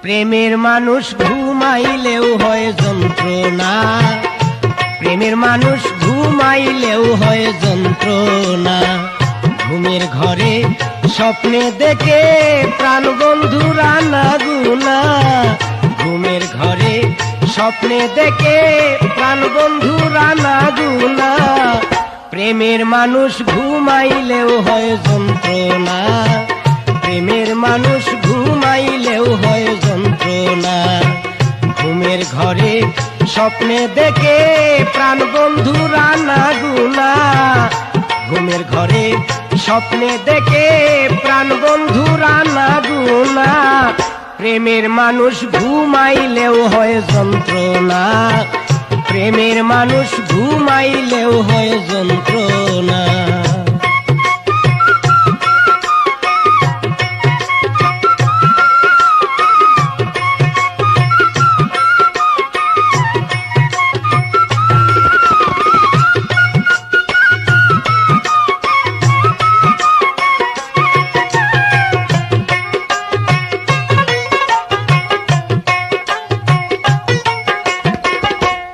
প্রেমের মানুষ ঘুমাইলেও হয় যন্ত্রণা, প্রেমের মানুষ ঘুমাইলেও হয় যন্ত্রণা। ঘুমের ঘরে স্বপ্নে দেখে প্রাণ বন্ধুরা না গুনা, ঘুমের ঘরে স্বপ্নে দেখে প্রাণ বন্ধুরা না গুনা। প্রেমের মানুষ ঘুমাইলেও হয় যন্ত্রণা, প্রেমের মানুষ ঘুমাইলেও হয় যন্ত্রণা। ঘুমের ঘরে স্বপ্নে দেখে প্রাণ বন্ধুরা না গুনা, ঘুমের ঘরে স্বপ্নে দেখে প্রাণ বন্ধুরা না গুনা। প্রেমের মানুষ ঘুমাইলেও হয় যন্ত্রণা, প্রেমের মানুষ ঘুমাইলেও হয় যন্ত্রণা।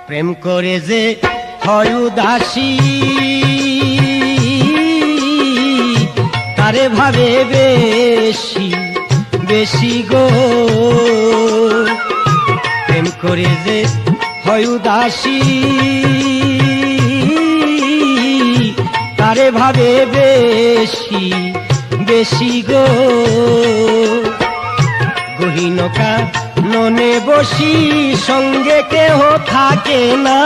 প্রেম করে যে হয় উদাসী, তারে ভাবে বেশি বেশি গো। প্রেম করে যে হয় উদাসী, তারে ভাবে বেশি বেশি গো। গহীনকা ননে বসি সঙ্গে কেহ থাকে না,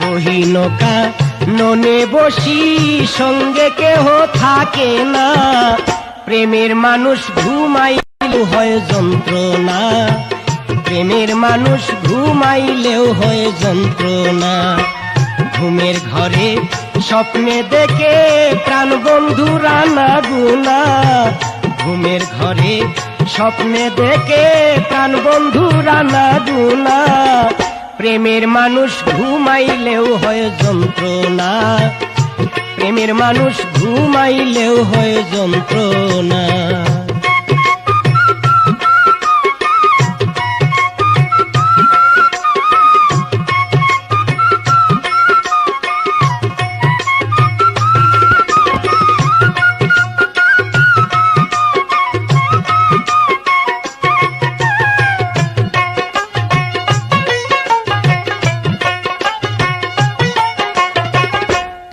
গহীনকা ননে বসি সঙ্গে কেহ থাকে না। প্রেমের মানুষ ঘুমাইলেও হয় যন্ত্রণা, প্রেমের মানুষ ঘুমাইলেও হয় যন্ত্রণা। ঘুমের ঘরে স্বপ্নে দেখে প্রাণ বন্ধুরা না গুনা, ঘুমের ঘরে স্বপ্নে দেখে প্রাণ বন্ধুরা না গুনা। প্রেমের মানুষ ঘুমাইলেও হয় যন্ত্রণা, প্রেমের মানুষ ঘুমাইলেও হয় যন্ত্রণা।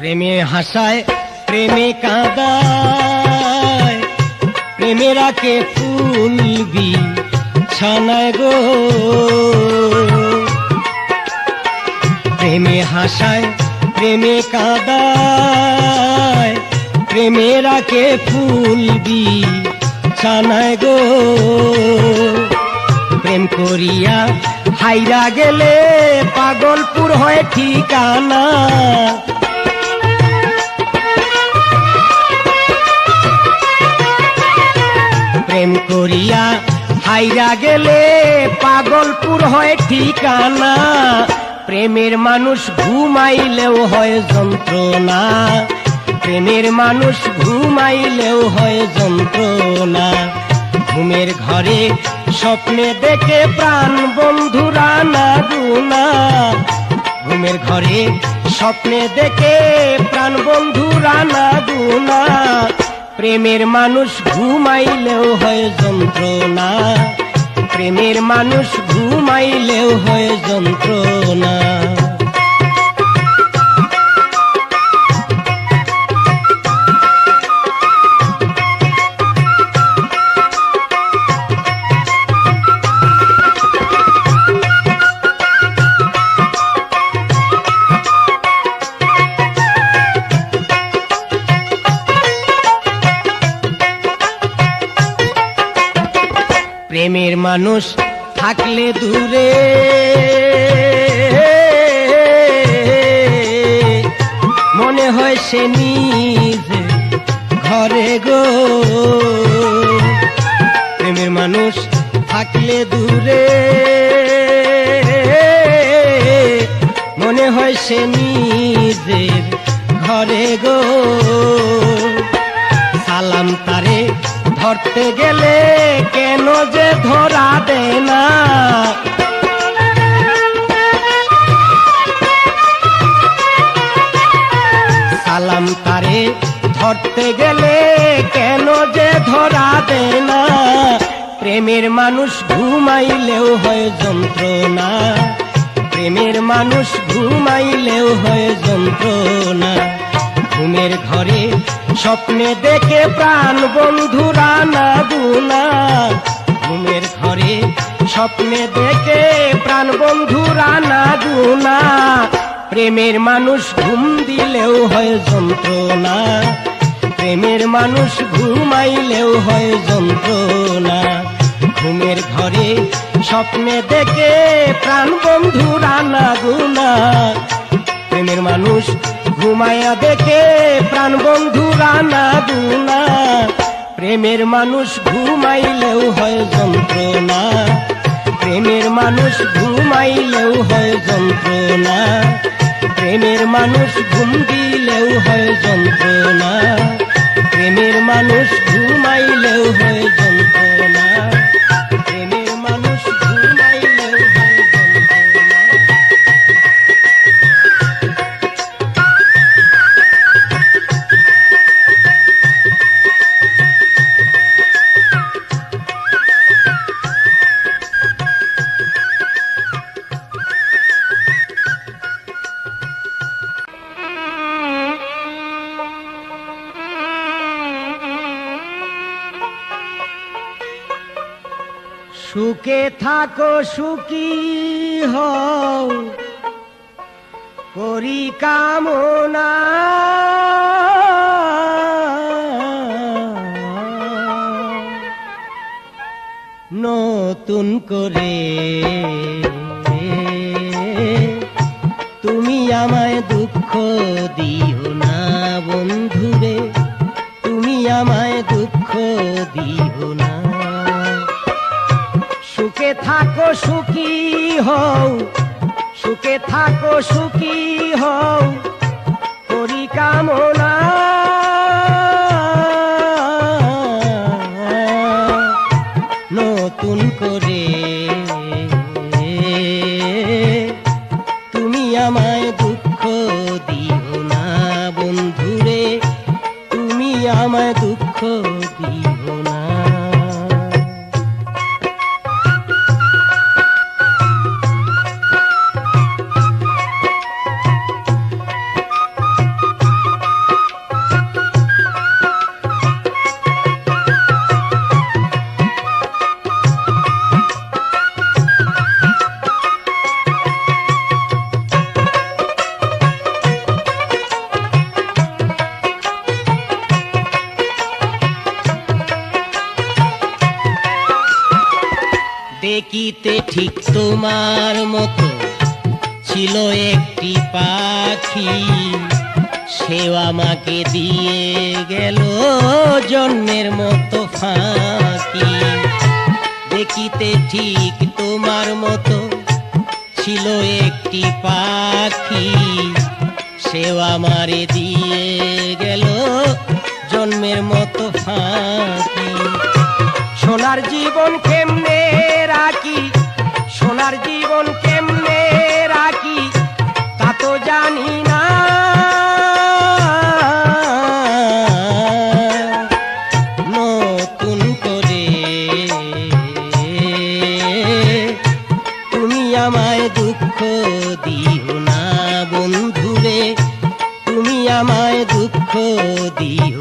প্রেমে হাসায় প্রেমে কাঁদায়, প্রেমে রাখে ফুল বিছানায় গো। প্রেমে হাসায় প্রেমে কাঁদায়, প্রেমে রাখে ফুল বিছানায় গো। প্রেম করিয়া হাইরা গেলে পাগলপুর হয় ঠিকানা, প্রেম করিয়া হাইরা গেলে পাগলপুর হয় ঠিকানা। প্রেমের মানুষ ঘুমাইলেও হয় যন্ত্রণা, প্রেমের মানুষ ঘুমাইলেও হয় যন্ত্রণা। ঘুমের ঘরে স্বপ্নে দেখে প্রাণ বন্ধুরা না গুনা, ঘুমের ঘরে স্বপ্নে দেখে প্রাণ বন্ধুরা না গুনা। প্রেমের মানুষ ঘুমাইলেও হয় যন্ত্রণা, প্রেমের মানুষ ঘুমাইলেও হয় যন্ত্রণা। প্রেমের মানুষ থাকলে দূরে মনে হয় সে নিজ ঘরে গো। প্রেমের মানুষ থাকলে দূরে মনে হয় সে নিজের ঘরে গো। ধরতে গেলে কেন যে ধরা দেয় না। সালাম তারে ধরতে গেলে কেন যে ধরা দেয় না। প্রেমের মানুষ ঘুমাইলেও হয় যন্ত্রণা, প্রেমের মানুষ ঘুমাইলেও হয় যন্ত্রণা। ঘুমের ঘরে স্বপ্নে দেখে প্রাণ বন্ধুরা না গুনা, ঘুমের ঘরে স্বপ্নে দেখে প্রাণ বন্ধুরা না গুনা। প্রেমের মানুষ ঘুম দিলেও হয় যন্ত্রণা, প্রেমের মানুষ ঘুমাইলেও হয় যন্ত্রণা। ঘুমের ঘরে স্বপ্নে দেখে প্রাণ বন্ধুরা না গুনা, প্রেমের মানুষ ঘুমায়া দেখে প্রাণ বন্ধুরা না গুনা। প্রেমের মানুষ ঘুমাইলেও হয় যন্ত্রণা, প্রেমের মানুষ ঘুমাইলেও হয় যন্ত্রণা। প্রেমের মানুষ ঘুম দিলেও হয় যন্ত্রণা, প্রেমের মানুষ ঘুমাইলেও হয় যন্ত্রণা, প্রেমের মানুষ ঘুমাইলেও হয় যন্ত্রণা। সুখে থাকো সুখী হও করি কামনা, নতুন করে তুমি আমায় দুঃখ দিও না বন্ধুরে, তুমি আমায় দুঃখ দিও না। সুখে থাকো সুখী হও, সুখে থাকো সুখী হও করি কামনা, নতুন করে তুমি আমায় দুঃখ দিও না বন্ধুরে, তুমি আমায় দুঃখ দিও না। দেখিতে ঠিক তোমার মতো ছিল একটি পাখি, সেও আমাকে দিয়ে গেল জন্মের মতো ফাঁকি। দেখিতে ঠিক তোমার মতো ছিল একটি পাখি, সেও আমারে দিয়ে গেল জন্মের মতো ফাঁকি। সোনার জীবন কেমনে রাখি, সোনার জীবন কেমনে রাখি তা তো জানি না। নতুন করে তুমি আমায় দুঃখ দিও না বন্ধুরে, তুমি আমায় দুঃখ দিও